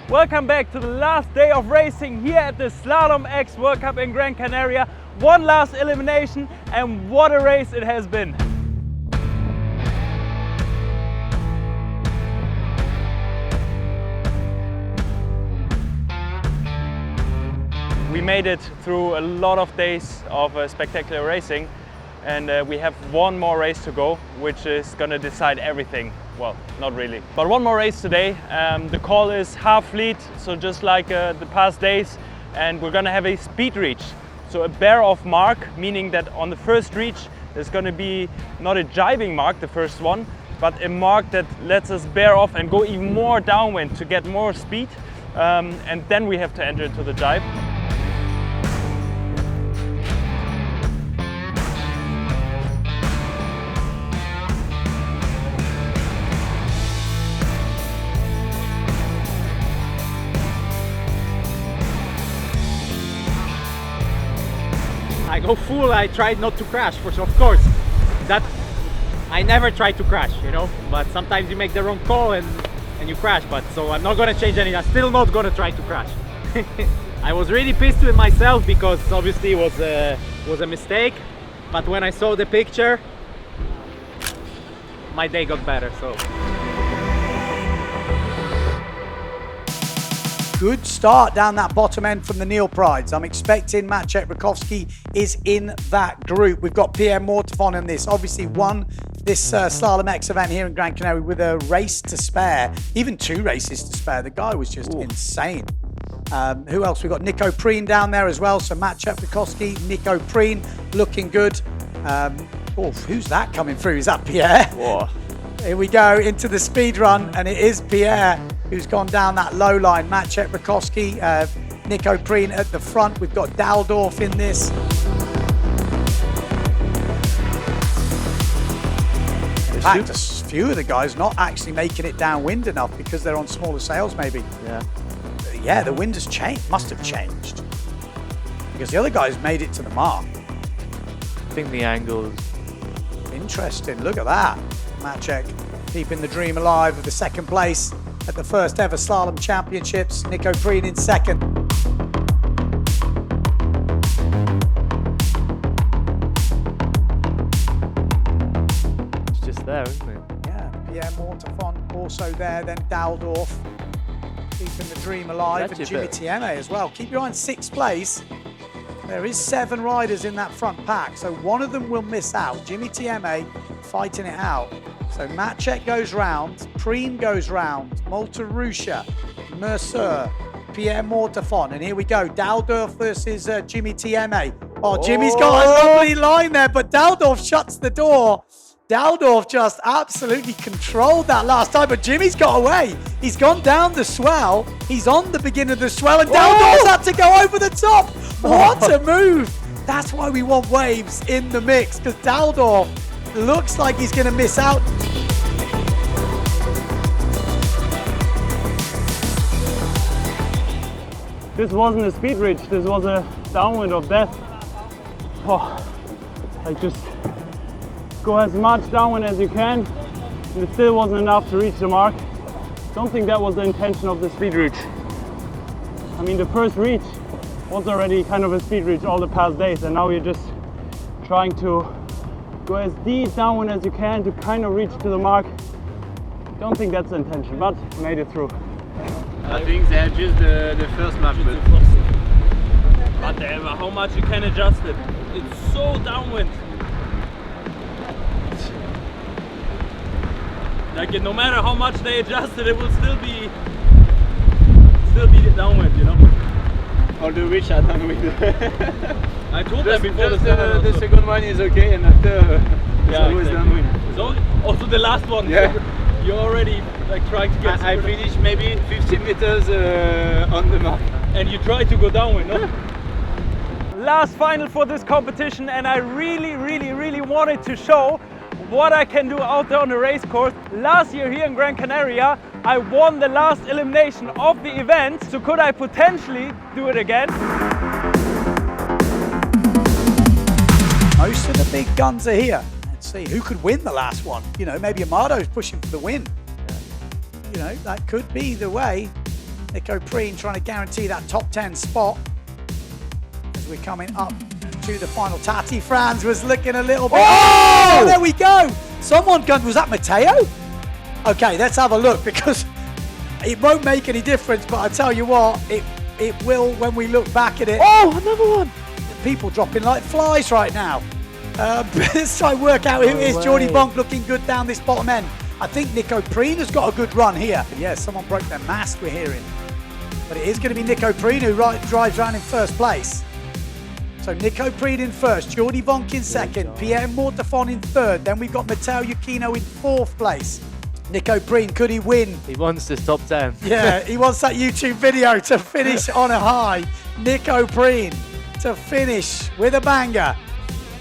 Welcome back to the last day of racing here at the Slalom X World Cup in Gran Canaria. One last elimination, and what a race it has been. We made it through a lot of days of spectacular racing, and we have one more race to go, which is going to decide everything. Well, not really, but one more race today. The call is half fleet, so just like the past days, and we're going to have a speed reach. So a bear-off mark, meaning that on the first reach there's going to be not a jibing mark, the first one, but a mark that lets us bear off and go even more downwind to get more speed, and then we have to enter into the jibe. I go full, I tried not to crash, for sure, of course. That I never try to crash, you know, but sometimes you make the wrong call and you crash, but so I'm not gonna change anything. I'm still not gonna try to crash. I was really pissed with myself because obviously it was a mistake, but when I saw the picture, my day got better, so. Good start down that bottom end from the Neil Prides. I'm expecting Maciej Rakowski is in that group. We've got Pierre Mortefon in this. Obviously won this Slalom X event here in Gran Canaria with a race to spare, even 2 races to spare. The guy was just insane. Who else? We've got Nico Preen down there as well. So Maciej Rakowski, Nico Preen looking good. Who's that coming through? Is that Pierre? Whoa. Here we go into the speed run, and it is Pierre who's gone down that low line. Maciej Rakowski, Nico Preen at the front. We've got Daldorf in this. In fact, a few of the guys not actually making it downwind enough because they're on smaller sails maybe. Yeah, the wind has changed, must have changed. Because the other guys made it to the mark. I think the angle is interesting, look at that. Maciej keeping the dream alive of the second place at the first ever Slalom Championships. Nico Preen in second. It's just there, isn't it? Yeah, Pierre Mortefon also there, then Daldorf keeping the dream alive, and Jimmy Tieme as well. Keep your eye on 6th place. There is 7 riders in that front pack, so one of them will miss out. Jimmy Tieme fighting it out. So Maciej goes round, Preen goes round, Molterusha, Mercer, Pierre Mortefon, and here we go, Daldorf versus Jimmy Tieme. Oh, Jimmy's got a lovely line there, but Daldorf shuts the door. Daldorf just absolutely controlled that last time, but Jimmy's got away. He's gone down the swell, he's on the beginning of the swell, and Daldorf's had to go over the top. What a move! That's why we want waves in the mix, because Daldorf looks like he's going to miss out. This wasn't a speed reach, this was a downwind of death. Like just go as much downwind as you can, and it still wasn't enough to reach the mark. Don't think that was the intention of the speed reach. I mean, the first reach was already kind of a speed reach all the past days, and now you're just trying to go as deep downwind as you can to kind of reach to the mark. Don't think that's the intention, but made it through. I think they adjust the first mark, but how much you can adjust it? It's so downwind. Like no matter how much they adjust it, it will still be downwind, you know. All the reach are downwind. I told them before the second one is okay, and after it's always downwind. So also the last one. Yeah. You're already like trying to get. I finished maybe 15 meters on the mark. And you try to go downwind, no? Last final for this competition, and I really wanted to show what I can do out there on the race course. Last year here in Gran Canaria, I won the last elimination of the event, so could I potentially do it again? Most of the big guns are here. Let's see who could win the last one. You know, maybe Amado's pushing for the win. You know, that could be the way. Nico Preen trying to guarantee that top 10 spot as we're coming up to the final. Tati Franz was looking a little bit. Oh, there we go. Someone gunned. Was that Matteo? Okay, let's have a look because it won't make any difference. But I tell you what, it will when we look back at it. Oh, another one. People dropping like flies right now. Let's try and work out who it is. Jordy Bonk looking good down this bottom end. I think Nico Preen has got a good run here. Yeah, someone broke their mast, we're hearing. But it is going to be Nico Preen who drives around in first place. So Nico Preen in first, Jordy Bonk in second, Pierre Mortefon in third. Then we've got Matteo Iachino in fourth place. Nico Preen, could he win? He wants this top 10. Yeah, he wants that YouTube video to finish on a high. Nico Preen to finish with a banger.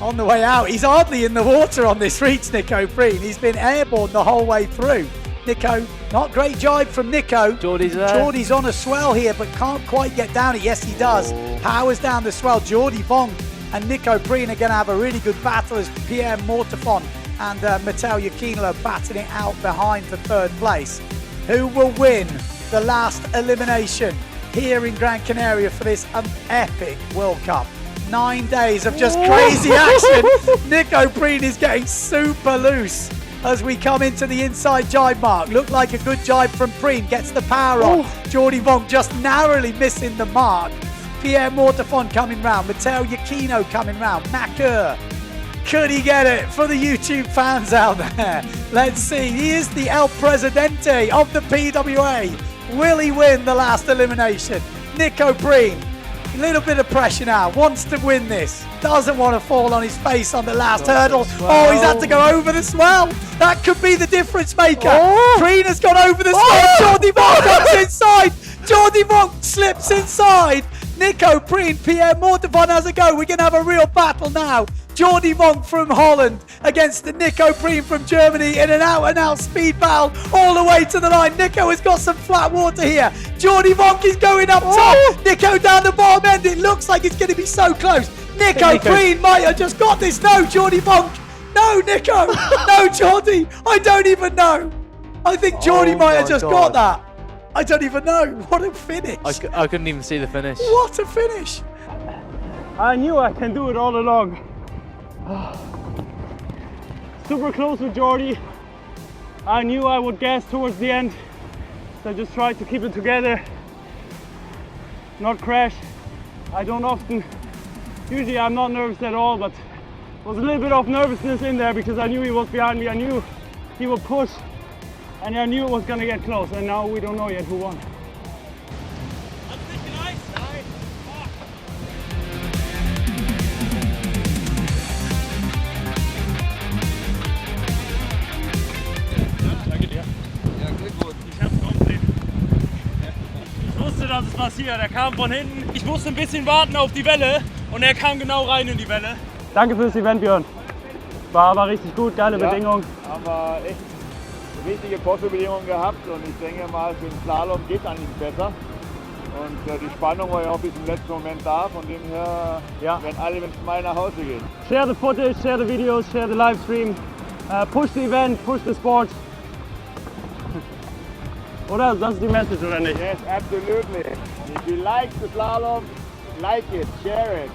On the way out, he's hardly in the water on this reach, Nico Preen. He's been airborne the whole way through. Nico, not great jibe from Nico. Jordy's there. Jordy's on a swell here, but can't quite get down it. Yes, he does. Powers down the swell. Jordy Bonk and Nico Preen are going to have a really good battle as Pierre Mortefon and Matteo Iachino are batting it out behind for third place. Who will win the last elimination here in Gran Canaria for this epic World Cup? 9 days of just crazy action. Nico Preen is getting super loose as we come into the inside jibe mark. Looked like a good jibe from Preen. Gets the power on. Jordy Bonk just narrowly missing the mark. Pierre Mortefon coming round. Matteo Iachino coming round. Macker. Could he get it for the YouTube fans out there? Let's see. He is the El Presidente of the PWA. Will he win the last elimination? Nico Preen. A little bit of pressure now, wants to win this, doesn't want to fall on his face on the last hurdle. Oh, he's had to go over the swell. That could be the difference maker. Preen has gone over the swell. Jordy Bonk comes inside. Jordy Bonk slips inside. Nico Preen, Pierre Mortefon has a go. We're going to have a real battle now. Jordy Bonk from Holland against the Nico Preen from Germany in an out-and-out speed battle all the way to the line. Nico has got some flat water here. Jordy Bonk is going up top. Nico down the bottom end. It looks like it's going to be so close. Nico Preen might have just got this. No, Jordy Bonk. No, Nico. No, Jordy. I don't even know. I think Jordy might have just got that. I don't even know. What a finish. I couldn't even see the finish. What a finish. I knew I can do it all along. Super close with Jordy. I knew I would gas towards the end, so I just tried to keep it together, not crash. I don't often, usually I'm not nervous at all, but there was a little bit of nervousness in there because I knew he was behind me. I knew he would push and I knew it was going to get close, and now we don't know yet who won. Dass es passiert. Er kam von hinten. Ich musste ein bisschen warten auf die Welle und er kam genau rein in die Welle. Danke fürs Event, Björn. War richtig gut, geile Bedingungen. Haben wir echt richtige Pozo-Bedingungen gehabt und ich denke mal, für den Slalom geht es eigentlich besser. Und die Spannung war ja auch bis im letzten Moment da, von dem her werden alle mit Smile nach Hause gehen. Share the footage, share the videos, share the live stream. Push the event, push the sport. Oder? Das ist die Message, oder nicht? Yes, absolutely. If you like the slalom, like it, share it.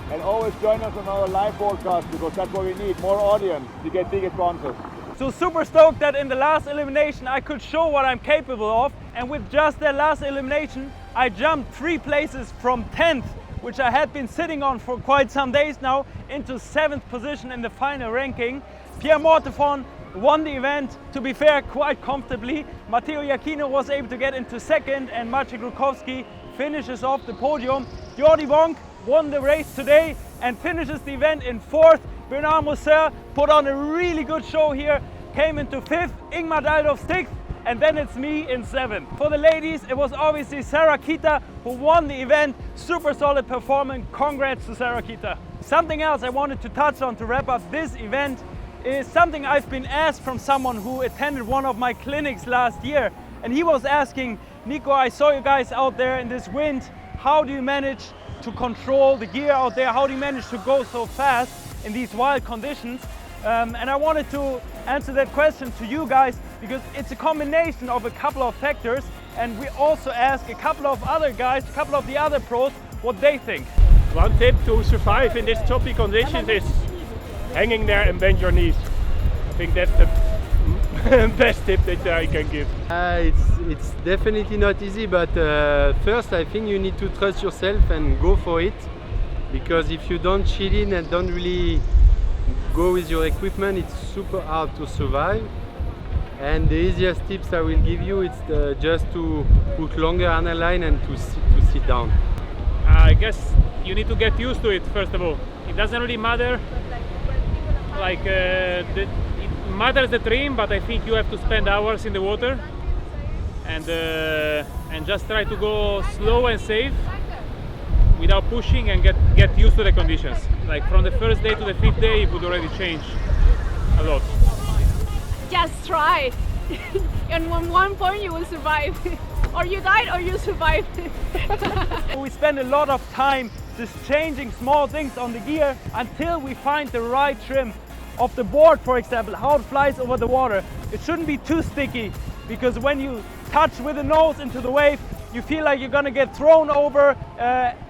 And always join us on our live broadcast because that's what we need, more audience to get bigger sponsors. So super stoked that in the last elimination I could show what I'm capable of, and with just that last elimination I jumped 3 places from 10th, which I had been sitting on for quite some days now, into 7th position in the final ranking. Pierre Mortefon won the event, to be fair, quite comfortably. Matteo Iachino was able to get into 2nd and Maciej Grukowski finishes off the podium. Jordy Bonk won the race today and finishes the event in 4th. Bernard Moser put on a really good show here, came into 5th, Ingmar Daldorf 6th, and then it's me in 7th. For the ladies, it was obviously Sarah Kita who won the event. Super solid performance, congrats to Sarah Kita. Something else I wanted to touch on to wrap up this event is something I've been asked from someone who attended one of my clinics last year, and he was asking, Nico, I saw you guys out there in this wind. How do you manage to control the gear out there? How do you manage to go so fast in these wild conditions? And I wanted to answer that question to you guys because it's a combination of a couple of factors. and we also ask a couple of other guys, a couple of the other pros, what they think. One tip to survive in these choppy conditions is hanging there and bend your knees. I think that's the best tip that I can give. It's definitely not easy, but first I think you need to trust yourself and go for it, because if you don't chill in and don't really go with your equipment, it's super hard to survive. And the easiest tips I will give you is just to put longer analine and to sit down. I guess you need to get used to it first of all. It doesn't really matter, like it matters the trim, but I think you have to spend hours in the water and just try to go slow and safe without pushing and get used to the conditions. Like from the first day to the 5th day, it would already change a lot. Just try. And at one point you will survive. Or you died or you survived. We spend a lot of time just changing small things on the gear until we find the right trim of the board, for example, how it flies over the water. It shouldn't be too sticky, because when you touch with the nose into the wave, you feel like you're gonna get thrown over,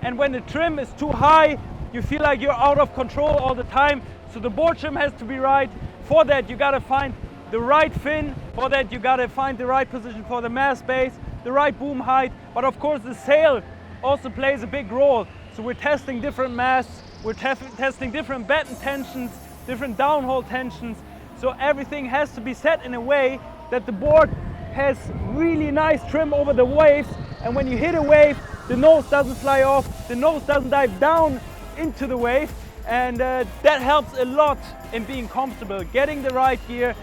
and when the trim is too high, you feel like you're out of control all the time. So the board trim has to be right. For that, you gotta find the right fin. For that, you gotta find the right position for the mast base, the right boom height. But of course, the sail also plays a big role. So we're testing different masts, we're testing different batten tensions, different downhole tensions. So everything has to be set in a way that the board has really nice trim over the waves. And when you hit a wave, the nose doesn't fly off, the nose doesn't dive down into the wave. And that helps a lot in being comfortable, getting the right gear,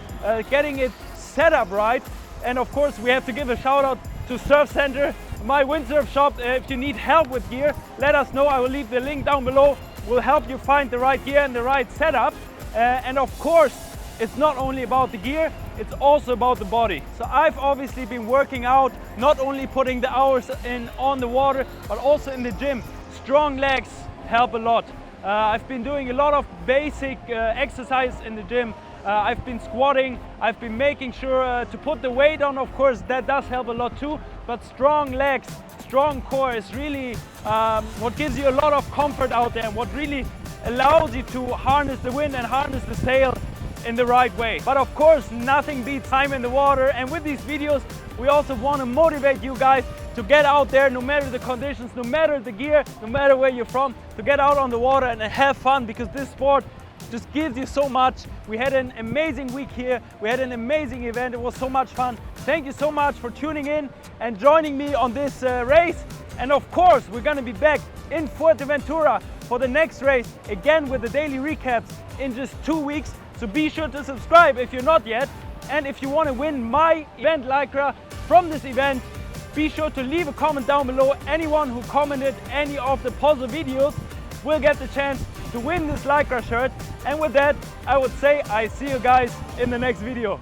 getting it set up right. And of course, we have to give a shout out to Surf Center, my windsurf shop. If you need help with gear, let us know. I will leave the link down below. We'll help you find the right gear and the right setup. And of course, it's not only about the gear, it's also about the body. So I've obviously been working out, not only putting the hours in on the water, but also in the gym. Strong legs help a lot. I've been doing a lot of basic exercise in the gym. I've been squatting, I've been making sure to put the weight on. Of course, that does help a lot too, but strong legs, strong core is really what gives you a lot of comfort out there, and what really allows you to harness the wind and harness the sail in the right way. But of course, nothing beats time in the water, and with these videos, we also want to motivate you guys to get out there, no matter the conditions, no matter the gear, no matter where you're from, to get out on the water and have fun, because this sport just gives you so much. We had an amazing week here. We had an amazing event. It was so much fun. Thank you so much for tuning in and joining me on this race. And of course, we're going to be back in Fuerteventura for the next race, again with the daily recaps in just 2 weeks. So be sure to subscribe if you're not yet. And if you want to win my event Lycra from this event, be sure to leave a comment down below. Anyone who commented any of the Pozo videos will get the chance to win this Lycra shirt. And with that, I would say I see you guys in the next video.